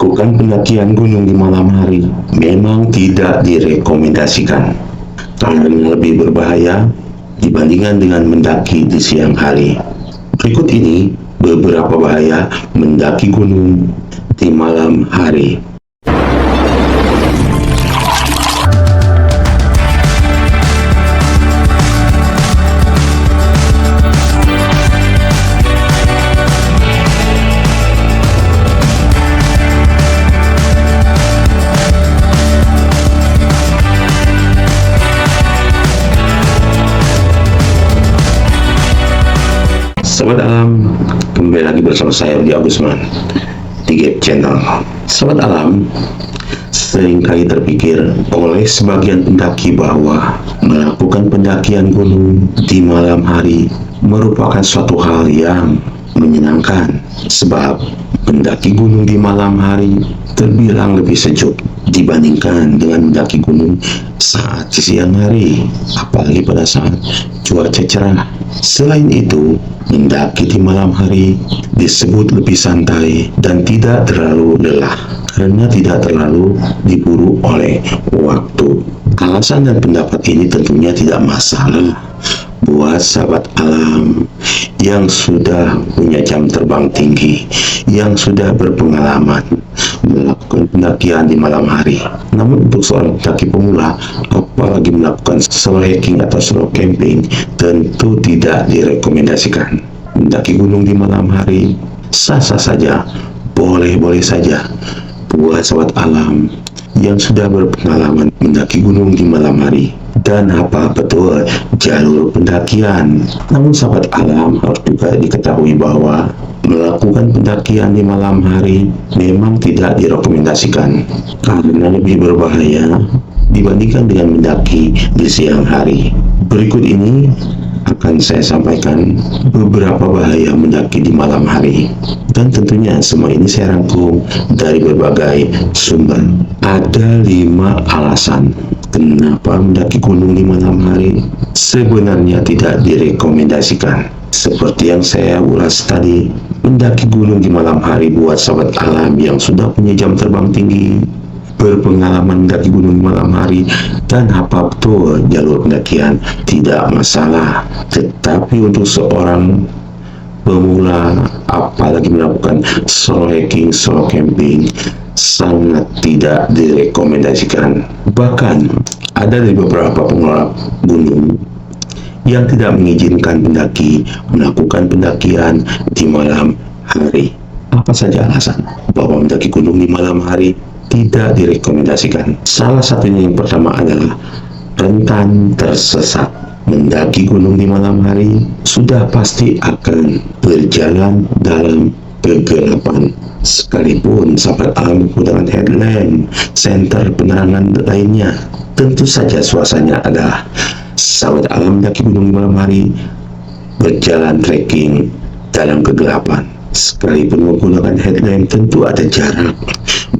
Melakukan pendakian gunung di malam hari memang tidak direkomendasikan karena lebih berbahaya dibandingkan dengan mendaki di siang hari. Berikut ini beberapa bahaya mendaki gunung di malam hari. Sobat Alam, kembali lagi bersama saya Rudi Agusman di Gap Channel. Sobat Alam, seringkali terpikir oleh sebagian pendaki bahwa melakukan pendakian gunung di malam hari merupakan suatu hal yang menyenangkan, sebab mendaki gunung di malam hari terbilang lebih sejuk dibandingkan dengan mendaki gunung saat di siang hari, apalagi pada saat cuaca cerah. Selain itu, mendaki di malam hari disebut lebih santai dan tidak terlalu lelah karena tidak terlalu diburu oleh waktu. Alasan dan pendapat ini tentunya tidak masalah buat sahabat alam yang sudah punya jam terbang tinggi, yang sudah berpengalaman melakukan pendakian di malam hari. Namun untuk seorang pendaki pemula, apalagi melakukan solo hiking atau solo camping, tentu tidak direkomendasikan. Mendaki gunung di malam hari sah-sah saja, boleh-boleh saja buat sahabat alam yang sudah berpengalaman mendaki gunung di malam hari dan hafal betul jalur pendakian. Namun sahabat alam harus juga diketahui bahwa melakukan pendakian di malam hari memang tidak direkomendasikan karena lebih berbahaya dibandingkan dengan mendaki di siang hari. Berikut ini akan saya sampaikan beberapa bahaya mendaki di malam hari, dan tentunya semua ini saya rangkum dari berbagai sumber. Ada 5 alasan kenapa mendaki gunung di malam hari sebenarnya tidak direkomendasikan. Seperti yang saya ulas tadi, mendaki gunung di malam hari buat sahabat alam yang sudah punya jam terbang tinggi, berpengalaman mendaki gunung malam hari, dan hafal betul jalur pendakian, tidak masalah. Tetapi untuk seorang pemula, apalagi melakukan solo hiking, solo camping, sangat tidak direkomendasikan. Bahkan ada dari beberapa pengelola gunung yang tidak mengizinkan pendaki melakukan pendakian di malam hari. Apa saja alasan bahwa mendaki gunung di malam hari tidak direkomendasikan? Salah satunya yang pertama adalah rentan tersesat. Mendaki gunung di malam hari sudah pasti akan berjalan dalam kegelapan. Sekalipun sahabat alam menggunakan headlamp, senter penerangan lainnya, tentu saja suasananya adalah sahabat alam mendaki gunung di malam hari berjalan trekking dalam kegelapan. Sekalipun menggunakan headlamp, tentu ada jarak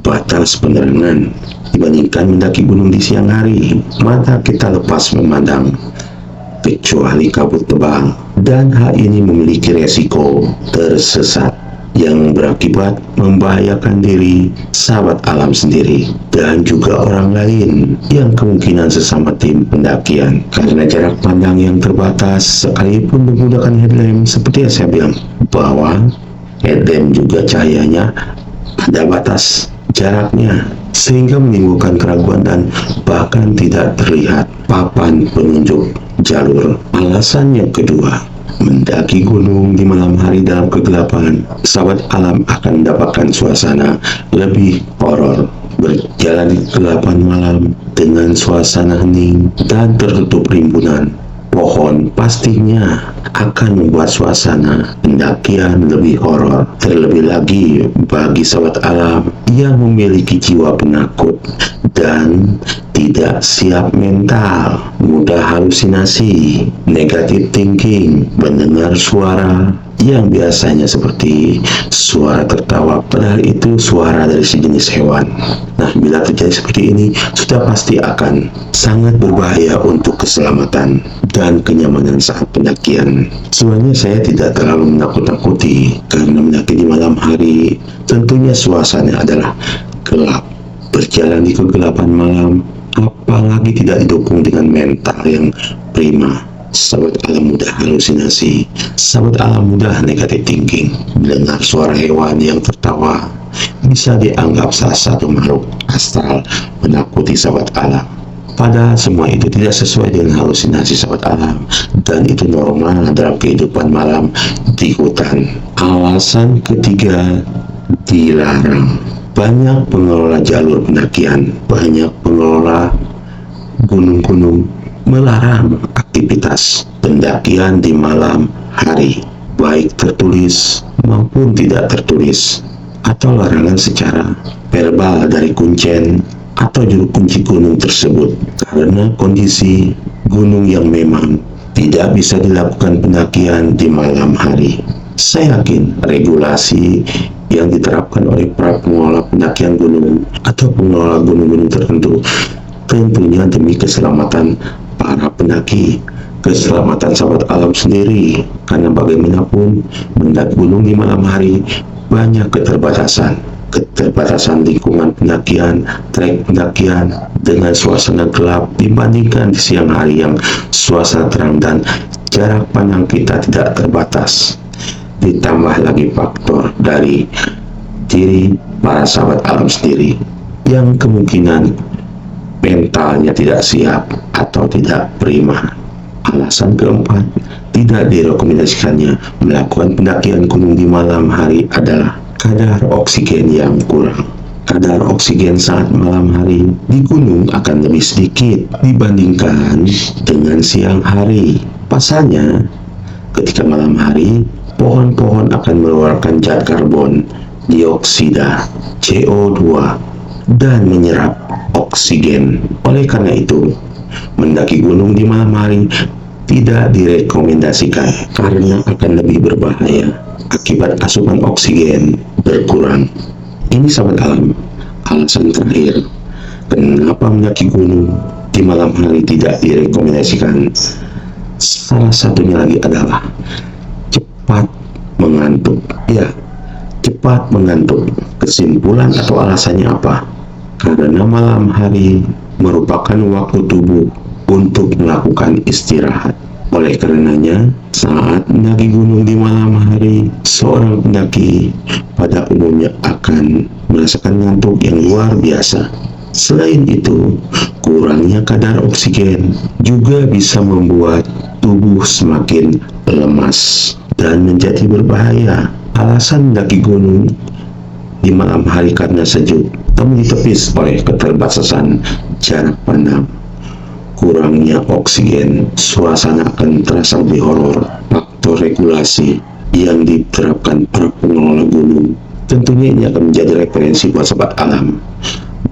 batas penerangan dibandingkan mendaki gunung di siang hari. Mata kita lepas memandang kecuali kabut tebal, dan hal ini memiliki resiko tersesat yang berakibat membahayakan diri sahabat alam sendiri dan juga orang lain yang kemungkinan sesama tim pendakian. Karena jarak pandang yang terbatas, sekalipun menggunakan headlamp, seperti yang saya bilang bahwa headlamp juga cahayanya ada batas jaraknya, sehingga menimbulkan keraguan dan bahkan tidak terlihat papan penunjuk jalur. Alasan yang kedua, mendaki gunung di malam hari dalam kegelapan, sahabat alam akan mendapatkan suasana lebih horor. Berjalan di kegelapan malam dengan suasana hening dan tertutup rimbunan pohon pastinya akan membuat suasana pendakian lebih horor. Terlebih lagi bagi sahabat alam yang memiliki jiwa penakut dan tidak siap mental, mudah halusinasi, negative thinking, mendengar suara yang biasanya seperti suara tertawa, padahal itu suara dari sejenis hewan. Nah, bila terjadi seperti ini, sudah pasti akan sangat berbahaya untuk keselamatan dan kenyamanan saat pendakian. Sebenarnya saya tidak terlalu menakut-nakuti karena mendaki di malam hari tentunya suasana adalah gelap. Berjalan di kegelapan malam, apalagi tidak didukung dengan mental yang prima. Sahabat alam mudah halusinasi, sahabat alam mudah negatif thinking. Mendengar suara hewan yang tertawa bisa dianggap salah satu makhluk astral menakuti sahabat alam. Padahal semua itu tidak sesuai dengan halusinasi sahabat alam, dan itu normal dalam kehidupan malam di hutan. Alasan ketiga, dilarang. Banyak pengelola jalur pendakian, banyak pengelola gunung-gunung melarang aktivitas pendakian di malam hari, baik tertulis maupun tidak tertulis, atau larangan secara verbal dari kuncen atau juru kunci gunung tersebut, karena kondisi gunung yang memang tidak bisa dilakukan pendakian di malam hari. Saya yakin regulasi yang diterapkan oleh para pengelola pendakian gunung atau pengelola gunung-gunung tertentu tentunya demi keselamatan para pendaki, keselamatan sahabat alam sendiri, karena bagaimanapun mendaki gunung di malam hari banyak keterbatasan lingkungan pendakian, trek pendakian dengan suasana gelap dibandingkan di siang hari yang suasana terang dan jarak pandang kita tidak terbatas. Ditambah lagi faktor dari diri para sahabat alam sendiri yang kemungkinan mentalnya tidak siap atau tidak prima. Alasan keempat, tidak direkomendasikannya melakukan pendakian gunung di malam hari adalah kadar oksigen yang kurang. Kadar oksigen saat malam hari di gunung akan lebih sedikit dibandingkan dengan siang hari. Pasalnya, ketika malam hari, pohon-pohon akan mengeluarkan zat karbon dioksida CO2 dan menyerap oksigen. Oleh karena itu, mendaki gunung di malam hari tidak direkomendasikan karena akan lebih berbahaya akibat asupan oksigen berkurang. Ini sahabat alam, alasan terakhir kenapa mendaki gunung di malam hari tidak direkomendasikan. Salah satunya lagi adalah cepat mengantuk. Ya, cepat mengantuk. Kesimpulan atau alasannya apa? Karena malam hari merupakan waktu tubuh untuk melakukan istirahat. Oleh karenanya, saat mendaki gunung di malam hari, seorang pendaki pada umumnya akan merasakan ngantuk yang luar biasa. Selain itu, kurangnya kadar oksigen juga bisa membuat tubuh semakin lemas dan menjadi berbahaya. Alasan mendaki gunung di malam hari karena sejuk, namun ditepis oleh keterbatasan jarak pandang, kurangnya oksigen, suasana akan terasa lebih horor. Faktor regulasi yang diterapkan para pengelola gunung tentunya ini akan menjadi referensi buat sahabat alam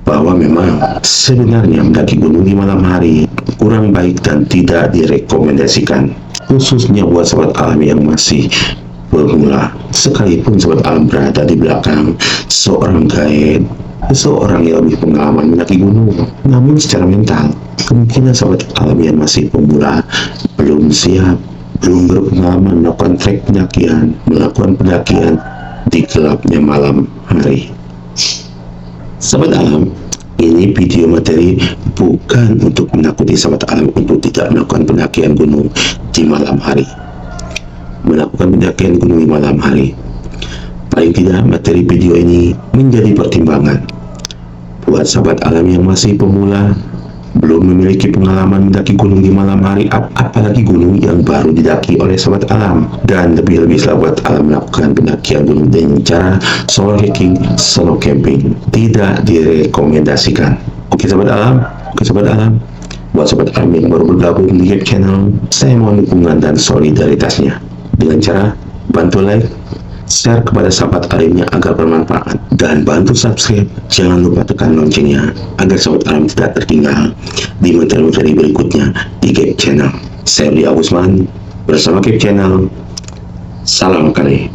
bahwa memang sebenarnya mendaki gunung di malam hari kurang baik dan tidak direkomendasikan, khususnya buat sahabat alam yang masih pemula. Sekalipun sahabat alam berada di belakang seorang guide, seseorang yang lebih pengalaman mendaki gunung, namun secara mental kemungkinan sahabat alam yang masih pemula belum siap, belum berpengalaman melakukan trek pendakian, melakukan pendakian di gelapnya malam hari. Sahabat alam, ini video materi bukan untuk menakuti sahabat alam untuk tidak melakukan pendakian gunung di malam hari. Melakukan pendakian gunung di malam hari, paling tidak materi video ini menjadi pertimbangan buat sahabat alam yang masih pemula, belum memiliki pengalaman mendaki gunung di malam hari, apalagi gunung yang baru didaki oleh sahabat alam, dan lebih-lebih sahabat alam melakukan pendakian gunung dengan cara solo hiking, solo camping. Tidak direkomendasikan. Oke sahabat alam, buat sahabat alam yang baru bergabung di YouTube channel, saya mohon dukungan dan solidaritasnya dengan cara bantu like, share kepada sahabat alimnya agar bermanfaat, dan bantu subscribe. Jangan lupa tekan loncengnya agar sahabat alim tidak tertinggal di materi-materi berikutnya di Keep Channel. Saya Budi Agusman bersama Keep Channel. Salam kali.